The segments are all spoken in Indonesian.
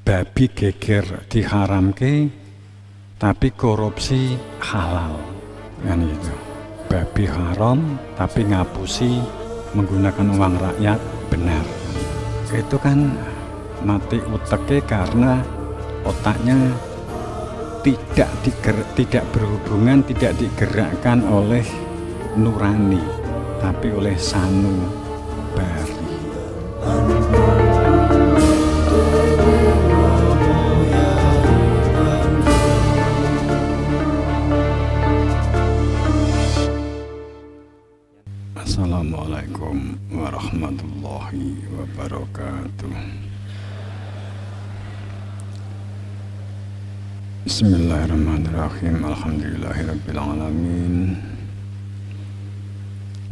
babi geger diharamke tapi korupsi halal kan gitu. Babi haram tapi ngapusi menggunakan uang rakyat benar. Itu kan mati uteke karena otaknya tidak berhubungan, tidak digerakkan oleh nurani, tapi oleh sanubari. Assalamualaikum warahmatullahi wabarakatuh. Bismillahirrahmanirrahim. Alhamdulillahirabbil alamin.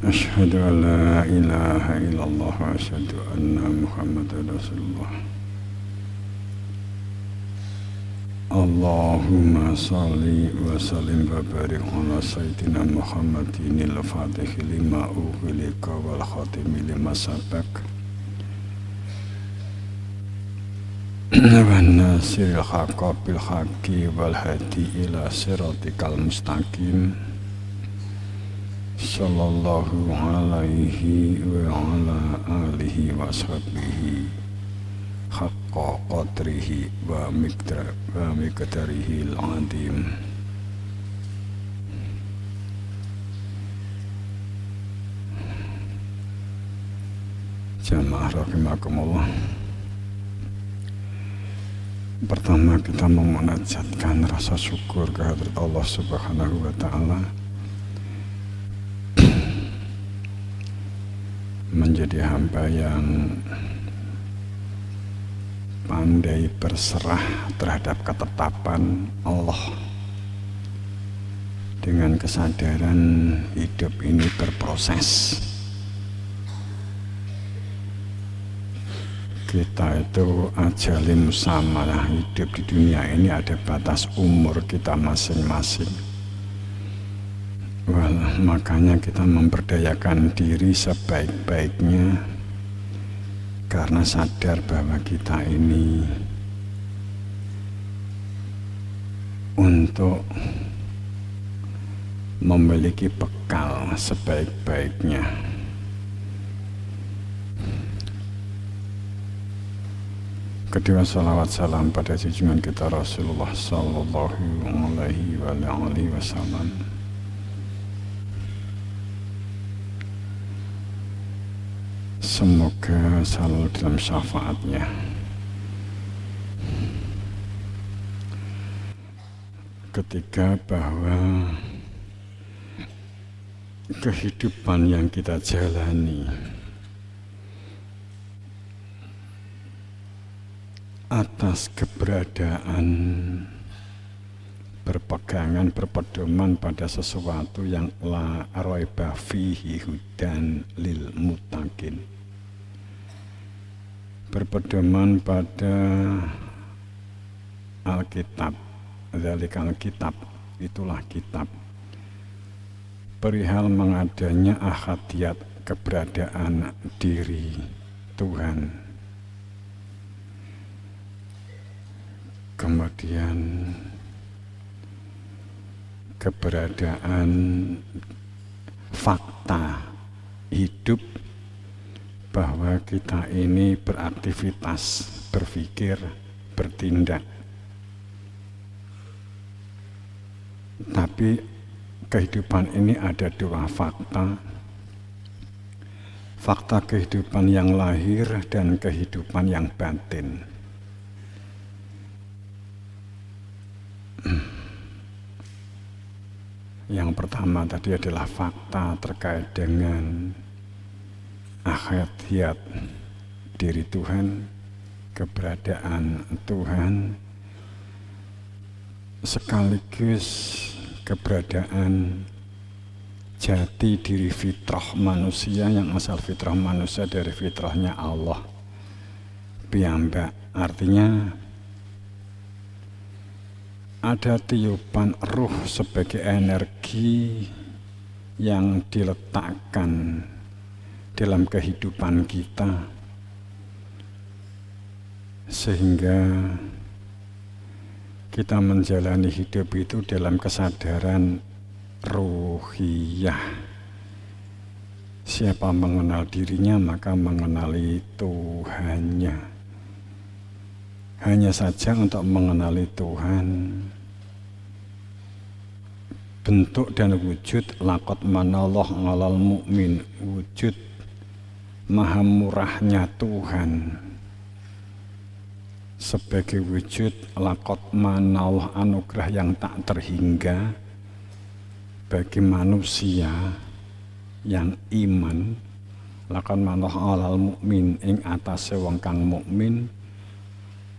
Asyhadu an la ilaha illallah wa asyhadu anna Muhammadar Rasulullah. Allahumma shalli wa sallim wa barik ala sayyidina Muhammadinil Fatih lima ughliqa wal khatimi lima sabaq wa nasiril haqqa bil haqqi wal hadi ila siratikal mustaqim sallallahu alaihi wa ala alihi wa sahbihi haqqa qadrihi wa miqdarihi al-azim. Jamaah rahimakumullah. Pertama kita memunajatkan rasa syukur kehadirat Allah Subhanahu wa taala menjadi hamba yang pandai berserah terhadap ketetapan Allah dengan kesadaran hidup ini berproses. Kita itu ajalin musammarah, hidup di dunia ini ada batas umur kita masing-masing. Makanya kita memberdayakan diri sebaik-baiknya karena sadar bahwa kita ini untuk memiliki bekal sebaik-baiknya. Kedua salawat salam pada junjungan kita Rasulullah sallallahu alaihi wasallam. Semoga selalu dalam syafaatnya. Ketika bahwa kehidupan yang kita jalani atas keberadaan berpegangan berpedoman pada sesuatu yang la raiba fihi hudan lil muttaqin, berpedoman pada Alkitab, dzalikal kitab, itulah kitab, perihal mengadanya ahadiyat keberadaan diri Tuhan. Kemudian keberadaan fakta hidup bahwa kita ini beraktivitas, berpikir, bertindak. Tapi kehidupan ini ada dua fakta. Fakta kehidupan yang lahir dan kehidupan yang batin. Yang pertama tadi adalah fakta terkait dengan ahadiyat diri Tuhan, keberadaan Tuhan, sekaligus keberadaan jati diri fitrah manusia yang asal fitrah manusia dari fitrahnya Allah piyambak. Artinya ada tiupan ruh sebagai energi yang diletakkan dalam kehidupan kita sehingga kita menjalani hidup itu dalam kesadaran ruhiyah. Siapa mengenal dirinya maka mengenali Tuhannya. Hanya saja untuk mengenali Tuhan, bentuk dan wujud laqad manallahu 'alal mu'min, wujud maha murahnya Tuhan sebagai wujud laqad manallahu anugerah yang tak terhingga bagi manusia yang iman. Laqad manallahu 'alal mu'min, ing atase wong kang mukmin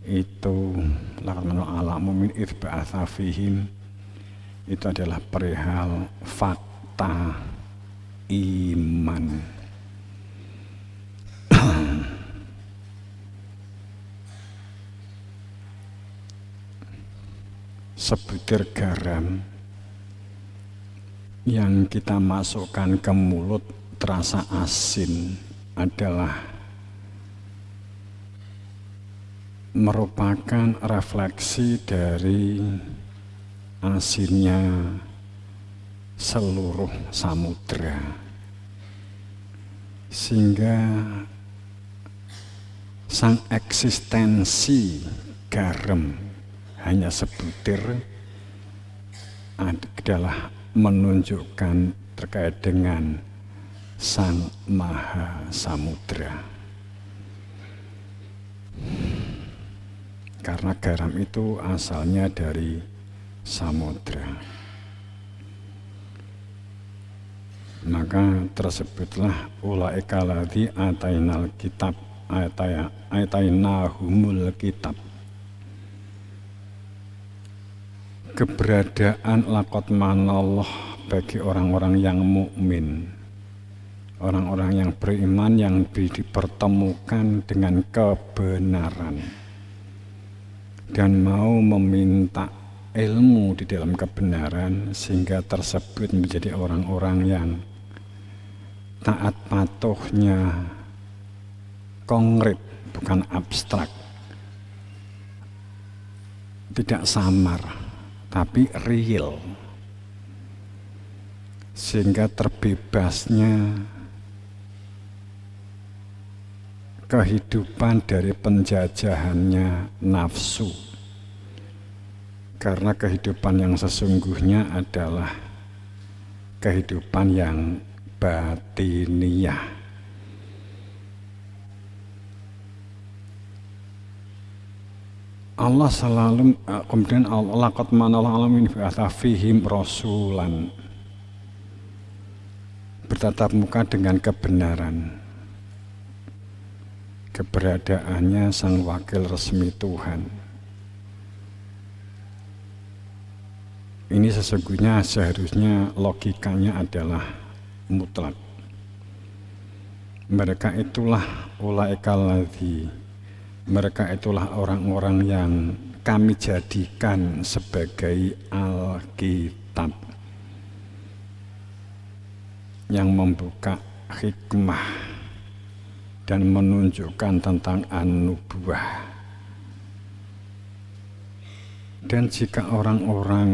itu laqad manallahu 'alal mu'min idz ba'atsa fihim, itu adalah perihal fakta iman. Sebutir garam yang kita masukkan ke mulut terasa asin adalah merupakan refleksi dari asinnya seluruh samudra, sehingga sang eksistensi garam hanya sebutir adalah menunjukkan terkait dengan Sang Maha Samudra. Karena garam itu asalnya dari samudra, maka tersebutlah ulaika ladzi atainal kitab atainahumul kitab. Keberadaan laqad manallah bagi orang-orang yang mukmin, orang-orang yang beriman yang dipertemukan dengan kebenaran dan mau meminta ilmu di dalam kebenaran, sehingga tersebut menjadi orang-orang yang taat patuhnya konkret, bukan abstrak, tidak samar tapi real, sehingga terbebasnya kehidupan dari penjajahannya nafsu. Karena kehidupan yang sesungguhnya adalah kehidupan yang batiniyah. Allah selalu kemudian Allah laqad manallahu 'alal mu'minin ba'atsa fihim rasulan, bertatap muka dengan kebenaran, keberadaannya sang wakil resmi Tuhan. Ini sesungguhnya seharusnya logikanya adalah mutlak. Mereka itulah ulaikal ladzi, mereka itulah orang-orang yang kami jadikan sebagai Alkitab yang membuka hikmah dan menunjukkan tentang an-nubuwah. Dan jika orang-orang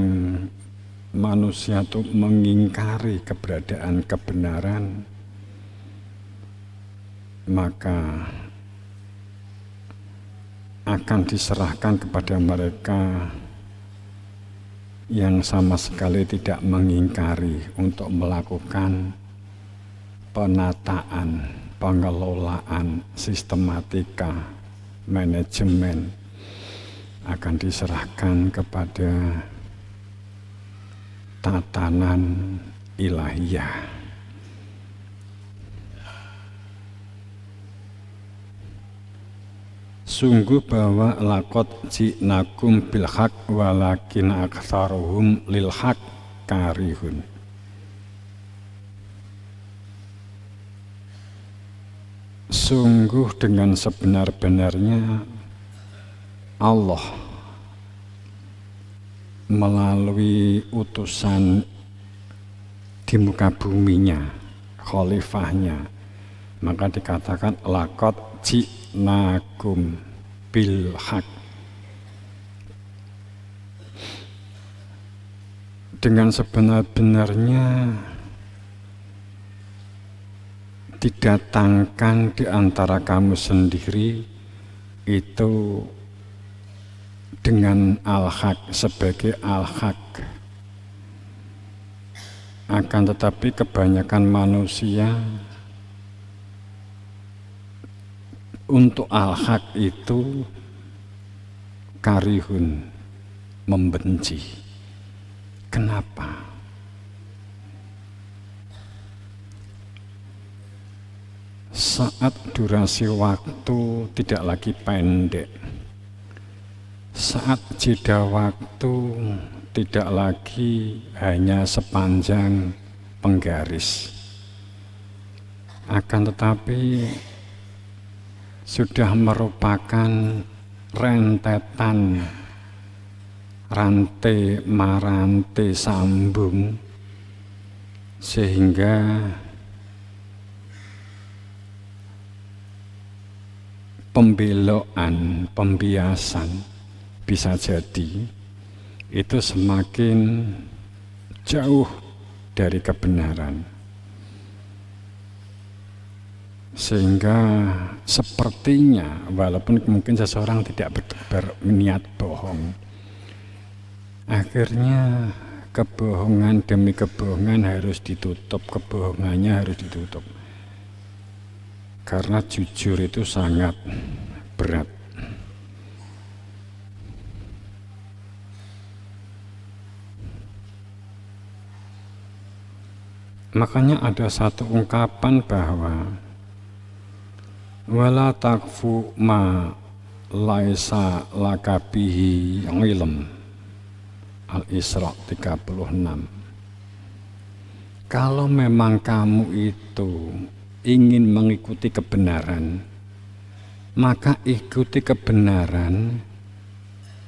manusia itu mengingkari keberadaan kebenaran, maka akan diserahkan kepada mereka yang sama sekali tidak mengingkari untuk melakukan penataan, pengelolaan, sistematika, manajemen, akan diserahkan kepada tatanan ilahiyah. Sungguh bahwa laqad ji'nakum bil haq walakin aktsaruhum lil haq karihun. Sungguh dengan sebenar-benarnya Allah melalui utusan di muka buminya, khalifahnya, maka dikatakan laqad ji'nakum, bil haq, dengan sebenar-benarnya didatangkan di antara kamu sendiri itu dengan al-haq, sebagai al-haq. Akan tetapi kebanyakan manusia untuk al-haq itu karihun, membenci. Kenapa? Saat durasi waktu tidak lagi pendek, saat jeda waktu tidak lagi hanya sepanjang penggaris, akan tetapi sudah merupakan rentetan rantai marantai sambung, sehingga pembelokan, pembiasan bisa jadi itu semakin jauh dari kebenaran, sehingga sepertinya walaupun mungkin seseorang tidak berniat bohong, akhirnya kebohongan demi kebohongan harus ditutup, kebohongannya harus ditutup. Karena jujur itu sangat berat. Makanya ada satu ungkapan bahwa wala takfu ma laisa lakabihi ilm, Al-Isra 36. Kalau memang kamu itu ingin mengikuti kebenaran, maka ikuti kebenaran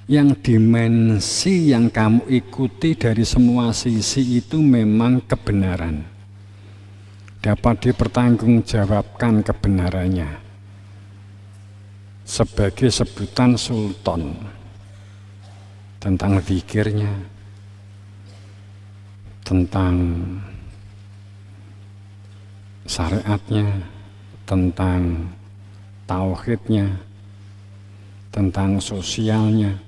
yang dimensi yang kamu ikuti dari semua sisi itu memang kebenaran, dapat dipertanggungjawabkan kebenarannya sebagai sebutan sultan tentang zikirnya, tentang syariatnya, tentang tauhidnya, tentang sosialnya,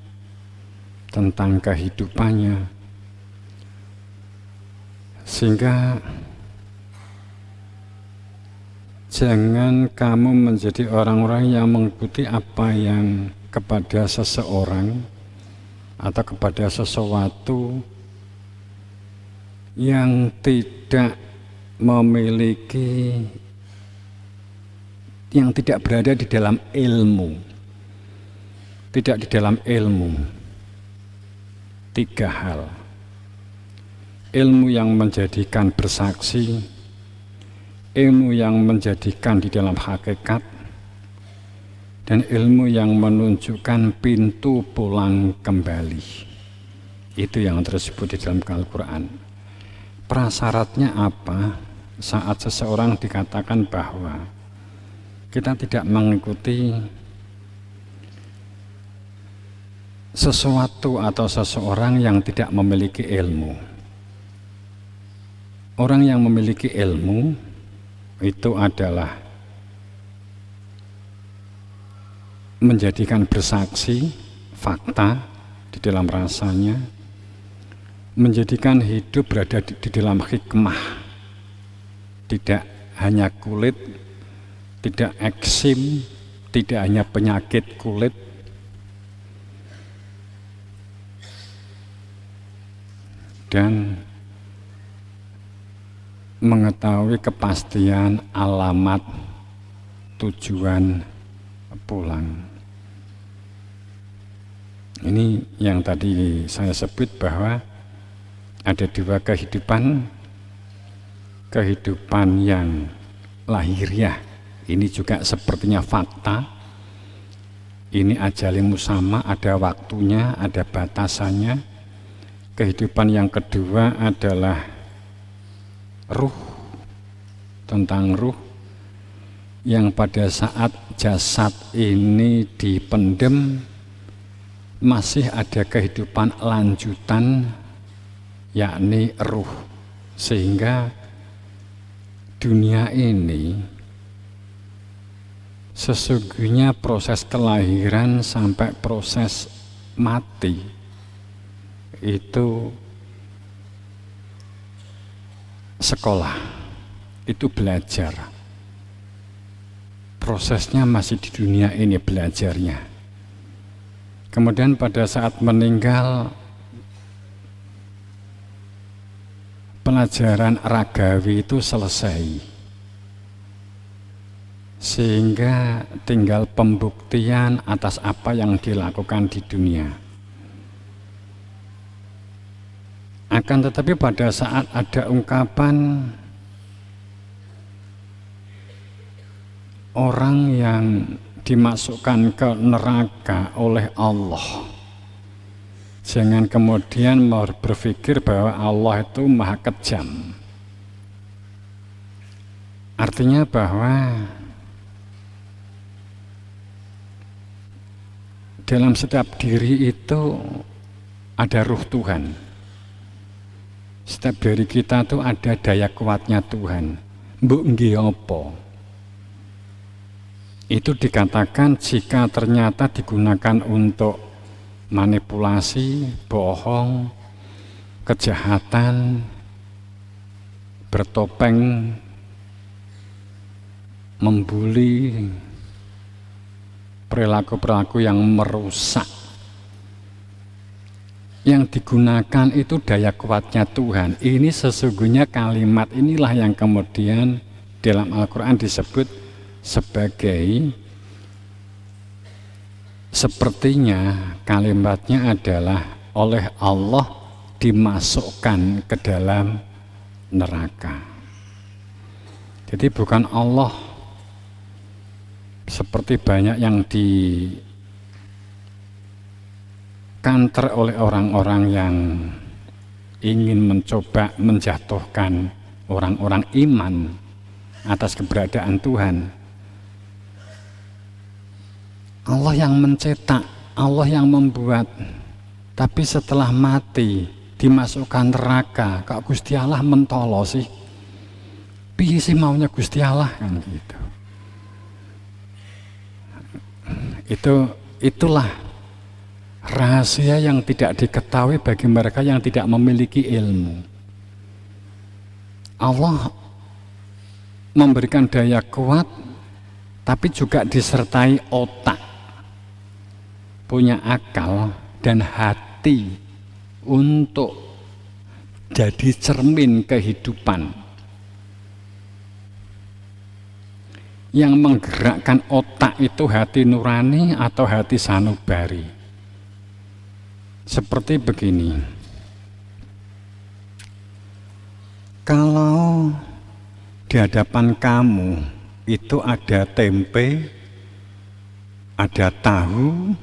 tentang kehidupannya, sehingga jangan kamu menjadi orang-orang yang mengikuti apa yang kepada seseorang atau kepada sesuatu yang tidak memiliki, yang tidak berada di dalam ilmu, tidak di dalam ilmu. 3 hal: ilmu yang menjadikan bersaksi, ilmu yang menjadikan di dalam hakikat, dan ilmu yang menunjukkan pintu pulang kembali. Itu yang tersebut di dalam Al-Quran. Prasyaratnya apa saat seseorang dikatakan bahwa kita tidak mengikuti sesuatu atau seseorang yang tidak memiliki ilmu? Orang yang memiliki ilmu itu adalah menjadikan bersaksi fakta di dalam rasanya, menjadikan hidup berada di dalam hikmah, tidak hanya kulit, tidak eksim, tidak hanya penyakit kulit, dan mengetahui kepastian alamat tujuan pulang. Ini yang tadi saya sebut bahwa ada 2 kehidupan. Kehidupan yang lahiriah, ini juga sepertinya fakta, ini ajalin musamma, ada waktunya, ada batasannya. Kehidupan yang kedua adalah ruh, tentang ruh, yang pada saat jasad ini dipendem masih ada kehidupan lanjutan, yakni ruh, sehingga dunia ini sesungguhnya proses kelahiran sampai proses mati itu sekolah, itu belajar. Prosesnya masih di dunia ini belajarnya. Kemudian pada saat meninggal, pelajaran ragawi itu selesai, sehingga tinggal pembuktian atas apa yang dilakukan di dunia. Akan tetapi pada saat ada ungkapan orang yang dimasukkan ke neraka oleh Allah, jangan kemudian berpikir bahwa Allah itu maha kejam. Artinya bahwa dalam setiap diri itu ada ruh Tuhan. Setiap diri kita itu ada daya kuatnya Tuhan. Mbok nggih apa? Itu dikatakan jika ternyata digunakan untuk manipulasi, bohong, kejahatan, bertopeng, membuli, perilaku-perilaku yang merusak. Yang digunakan itu daya kuatnya Tuhan. Ini sesungguhnya kalimat inilah yang kemudian dalam Al-Quran disebut sebagai, sepertinya kalimatnya adalah oleh Allah dimasukkan ke dalam neraka. Jadi bukan Allah seperti banyak yang dikanter oleh orang-orang yang ingin mencoba menjatuhkan orang-orang iman atas keberadaan Tuhan. Allah yang mencetak, Allah yang membuat, tapi setelah mati dimasukkan neraka, kok Gusti Allah mentolo sih? Piye sih maunya Gusti Allah kan gitu. Itulah rahasia yang tidak diketahui bagi mereka yang tidak memiliki ilmu. Allah memberikan daya kuat, tapi juga disertai otak, punya akal dan hati untuk jadi cermin kehidupan. Yang menggerakkan otak itu hati nurani atau hati sanubari. Seperti begini, kalau di hadapan kamu itu ada tempe, ada tahu,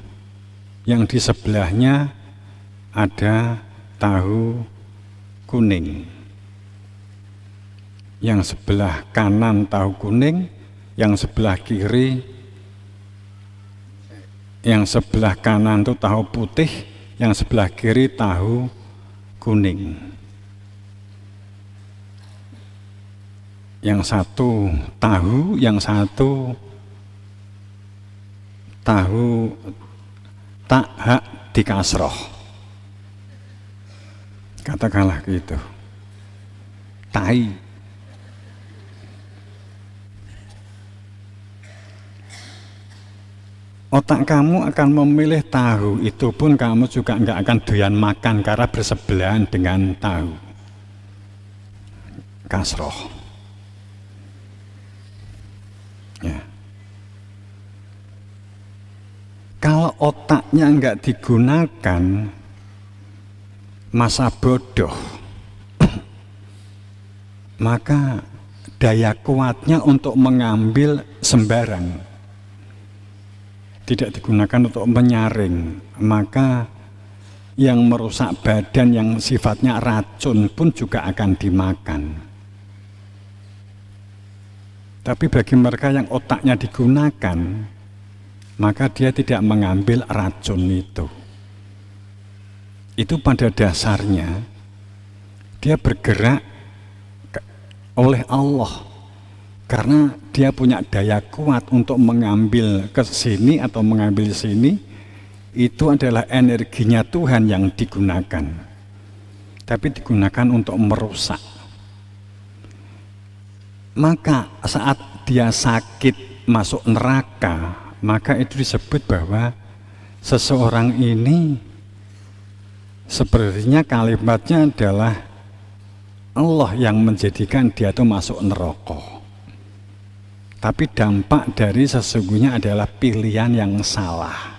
yang di sebelahnya ada tahu kuning. Yang sebelah kanan tahu kuning, yang sebelah kiri, yang sebelah kanan itu tahu putih, yang sebelah kiri tahu kuning. Yang satu tahu, yang satu tahu tak hak dikasroh. Katakanlah gitu. Tai. Otak kamu akan memilih tahu, itu pun kamu juga nggak akan doyan makan karena bersebelahan dengan tahu. Kasroh. Ya. Kalau otaknya nggak digunakan, masa bodoh, maka daya kuatnya untuk mengambil sembarang. Tidak digunakan untuk menyaring, maka yang merusak badan yang sifatnya racun pun juga akan dimakan. Tapi bagi mereka yang otaknya digunakan, maka dia tidak mengambil racun itu. Itu pada dasarnya dia bergerak oleh Allah karena dia punya daya kuat untuk mengambil ke sini atau mengambil sini. Itu adalah energinya Tuhan yang digunakan, tapi digunakan untuk merusak. Maka saat dia sakit masuk neraka, maka itu disebut bahwa seseorang ini sepertinya kalimatnya adalah Allah yang menjadikan dia itu masuk neraka. Tapi dampak dari sesungguhnya adalah pilihan yang salah.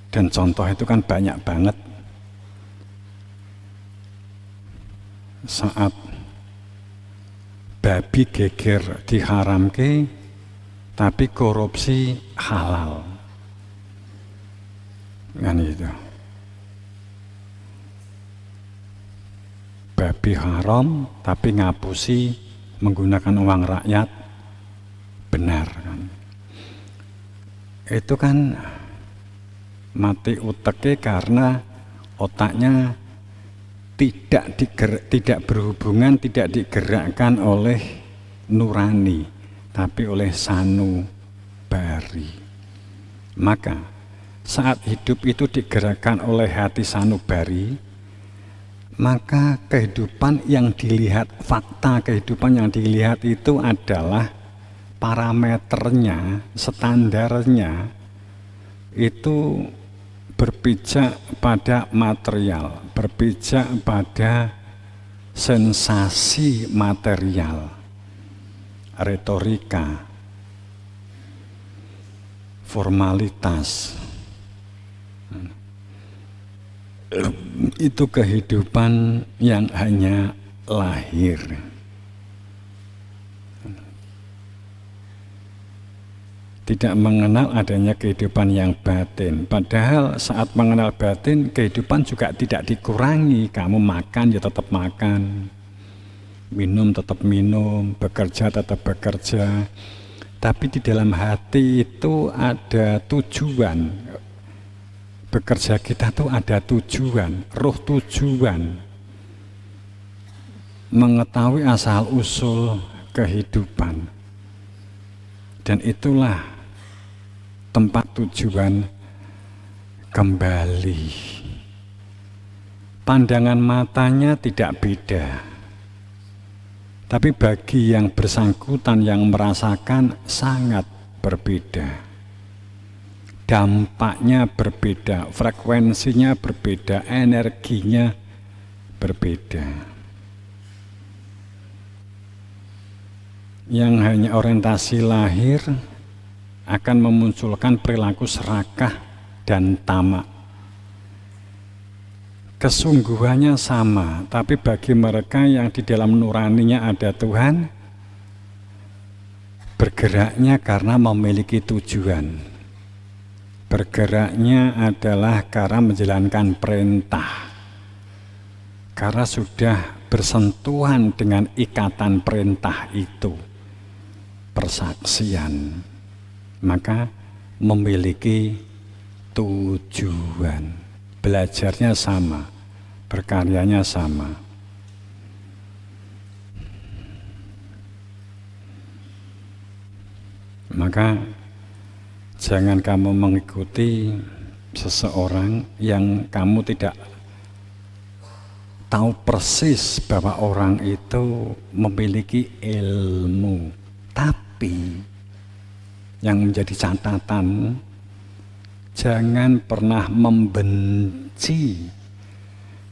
Dan contoh itu kan banyak banget. Saat babi geger diharamke, tapi korupsi halal. Kan itu. Babi haram, tapi ngapusi menggunakan uang rakyat benar. Kan. Itu kan mati uteknya karena otaknya tidak berhubungan, tidak digerakkan oleh nurani, tapi oleh sanubari. Maka saat hidup itu digerakkan oleh hati sanubari, maka kehidupan yang dilihat, fakta kehidupan yang dilihat itu adalah parameternya, standarnya itu berpijak pada material, berpijak pada sensasi material, retorika, formalitas. Itu kehidupan yang hanya lahir. Tidak mengenal adanya kehidupan yang batin. Padahal saat mengenal batin, kehidupan juga tidak dikurangi. Kamu makan ya tetap makan, minum tetap minum, bekerja tetap bekerja. Tapi di dalam hati itu ada tujuan. Bekerja kita tuh ada tujuan, roh tujuan. Mengetahui asal usul kehidupan. Dan itulah tempat tujuan kembali. Pandangan matanya tidak beda, tapi bagi yang bersangkutan yang merasakan sangat berbeda. Dampaknya berbeda, frekuensinya berbeda, energinya berbeda. Yang hanya orientasi lahir akan memunculkan perilaku serakah dan tamak. Kesungguhannya sama, tapi bagi mereka yang di dalam nuraninya ada Tuhan, bergeraknya karena memiliki tujuan. Bergeraknya adalah karena menjalankan perintah. Karena sudah bersentuhan dengan ikatan perintah itu, persaksian. Maka memiliki tujuan, belajarnya sama, berkaryanya sama. Maka jangan kamu mengikuti seseorang yang kamu tidak tahu persis bahwa orang itu memiliki ilmu, tapi yang menjadi catatan, jangan pernah membenci,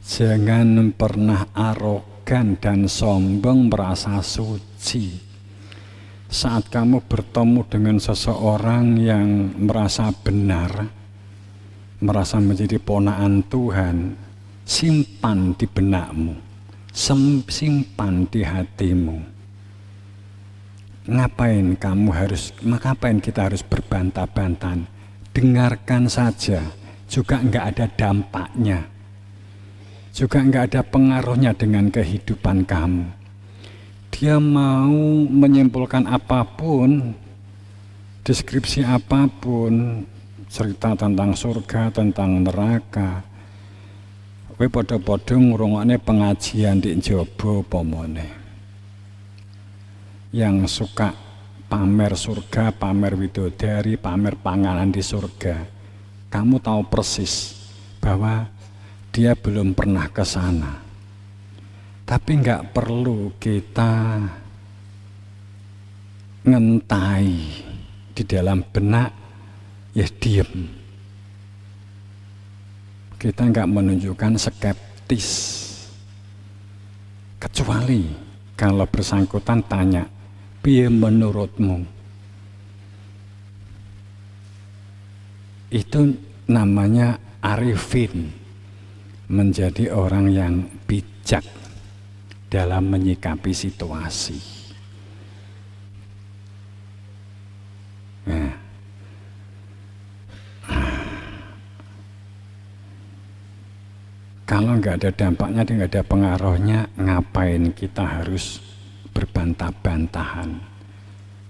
jangan pernah arogan dan sombong merasa suci. Saat kamu bertemu dengan seseorang yang merasa benar, merasa menjadi ponakan Tuhan, simpan di benakmu, simpan di hatimu. Ngapain kita harus berbantah-bantahan? Dengarkan saja, juga enggak ada dampaknya. juga nggak ada pengaruhnya dengan kehidupan kamu. Dia mau menyimpulkan apapun, deskripsi apapun, cerita tentang surga, tentang neraka, kowe padha-padha ngrungokne pengajian di njaba pomone. Yang suka pamer surga, pamer widodari, pamer panganan di surga, kamu tahu persis bahwa dia belum pernah ke sana. Tapi nggak perlu kita ngentai di dalam benak, ya diem. Kita nggak menunjukkan skeptis, kecuali kalau bersangkutan tanya, piye menurutmu? Itu namanya arifin, menjadi orang yang bijak dalam menyikapi situasi. Nah, kalau nggak ada dampaknya, nggak ada pengaruhnya, ngapain kita harus berbantah-bantahan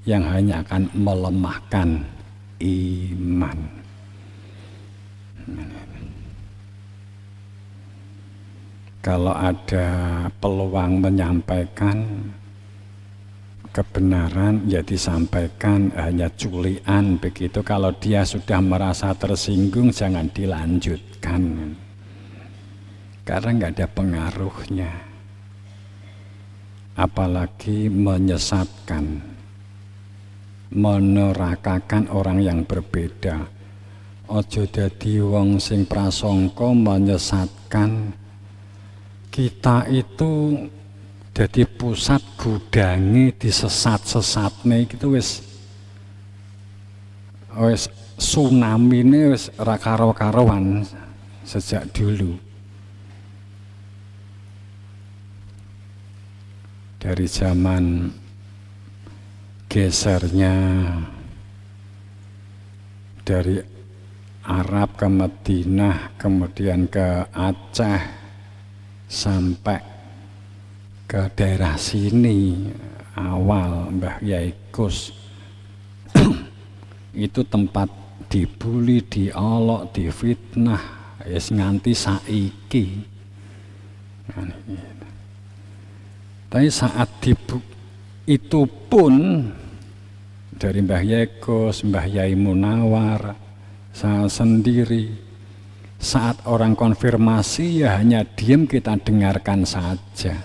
yang hanya akan melemahkan iman. Kalau ada peluang menyampaikan kebenaran, ya disampaikan, hanya culian begitu. Kalau dia sudah merasa tersinggung, jangan dilanjutkan, karena nggak ada pengaruhnya. Apalagi menyesatkan, menerakakan orang yang berbeda. Ojo dadi wong sing prasangka menyesatkan. Kita itu jadi pusat gudange disesat-sesatne gitu wis tsunami-ne wis ra karo-karoan sejak dulu. Dari zaman gesernya dari Arab ke Madinah, kemudian ke Aceh, sampai ke daerah sini awal Mbah Yai Gus itu tempat dibully, diolok, difitnah, wis nganti saiki. Tapi saat itu pun dari Mbah Yai Gus, Mbah Yai Munawar, saya sendiri, saat orang konfirmasi ya hanya diam, kita dengarkan saja.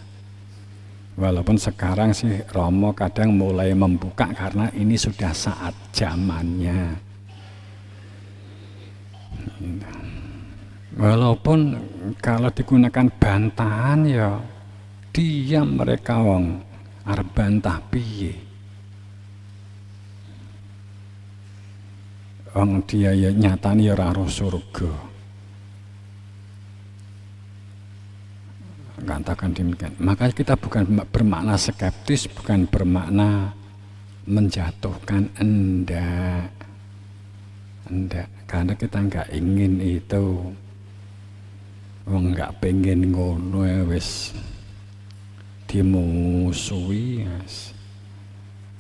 Walaupun sekarang sih Romo kadang mulai membuka karena ini sudah saat zamannya. Walaupun kalau digunakan bantahan ya diam mereka, wong arep bantah piye. Wong dia ya nyatani ya ora roh surga. Katakan demikian. Makanya kita bukan bermakna skeptis, bukan bermakna menjatuhkan, enggak, karena kita enggak ingin itu. Wong enggak pengen ngono wis dimusuhi, wis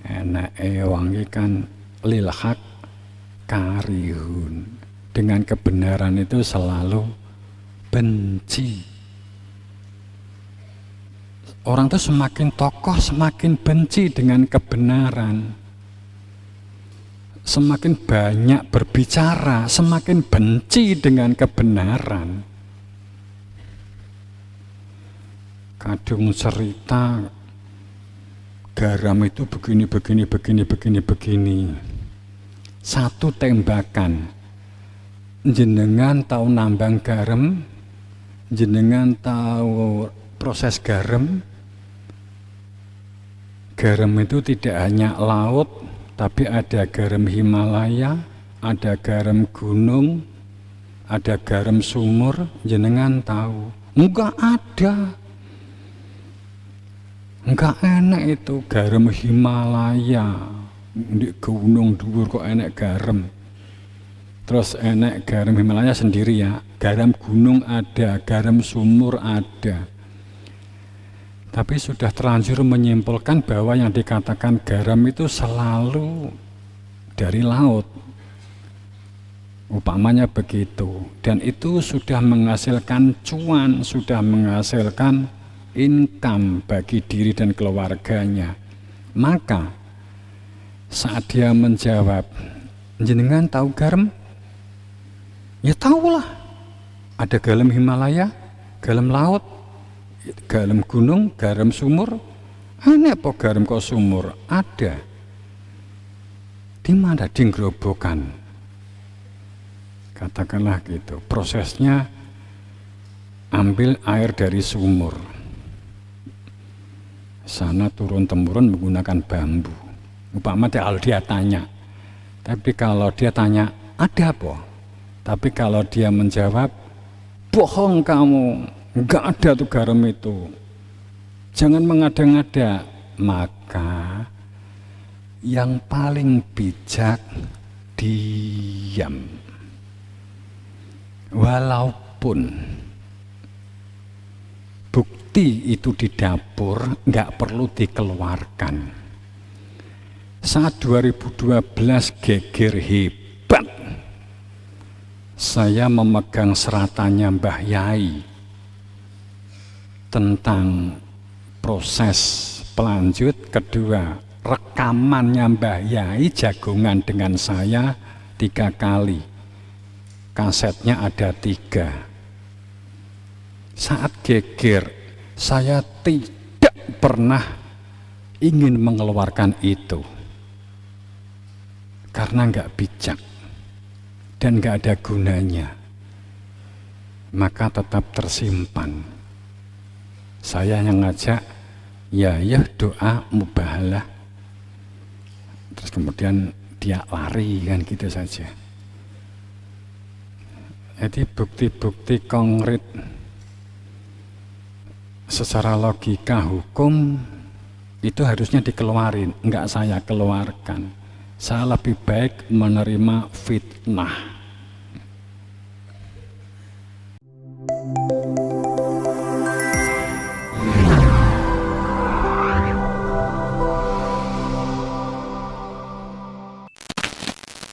enake wong iki kan lil haq karihun, dengan kebenaran itu selalu benci. Orang itu semakin tokoh semakin benci dengan kebenaran, semakin banyak berbicara semakin benci dengan kebenaran. Kadung cerita garam itu begini. Satu tembakan, jenengan tahu nambang garam, jenengan tahu proses garam. Garam itu tidak hanya laut, tapi ada garam Himalaya, ada garam gunung, ada garam sumur. Jenengan tahu? Enggak ada. Enggak enak itu garam Himalaya, di gunung dhuwur kok enak garam. Terus enek garam Himalaya sendiri ya, garam gunung ada, garam sumur ada. Tapi sudah terlanjur menyimpulkan bahwa yang dikatakan garam itu selalu dari laut. Upamanya begitu, dan itu sudah menghasilkan cuan, sudah menghasilkan income bagi diri dan keluarganya. Maka saat dia menjawab, jenengan tahu garam? Ya tahulah, ada garam Himalaya, garam laut, garam gunung, garam sumur. Ini apa garam kok sumur? Ada. Di mana? Di Grobogan. Katakanlah gitu, prosesnya ambil air dari sumur, sana turun-temurun menggunakan bambu. Umpamanya kalau dia tanya, tapi kalau dia tanya ada apa? Tapi kalau dia menjawab, bohong kamu, enggak ada tuh garam itu, jangan mengada-ngada, maka yang paling bijak diam. Walaupun bukti itu di dapur nggak perlu dikeluarkan. Saat 2012 geger hebat, saya memegang seratannya Mbah Yai tentang proses pelanjut. Kedua, rekamannya Mbah Yai jagongan dengan saya 3 kali. Kasetnya ada 3. Saat geger, saya tidak pernah ingin mengeluarkan itu karena nggak bijak dan nggak ada gunanya, maka tetap tersimpan. Saya yang ngajak, ya doa mubahalah, terus kemudian dia lari kan gitu saja. Jadi bukti-bukti konkret secara logika hukum itu harusnya dikeluarin, enggak saya keluarkan. Saya lebih baik menerima fitnah.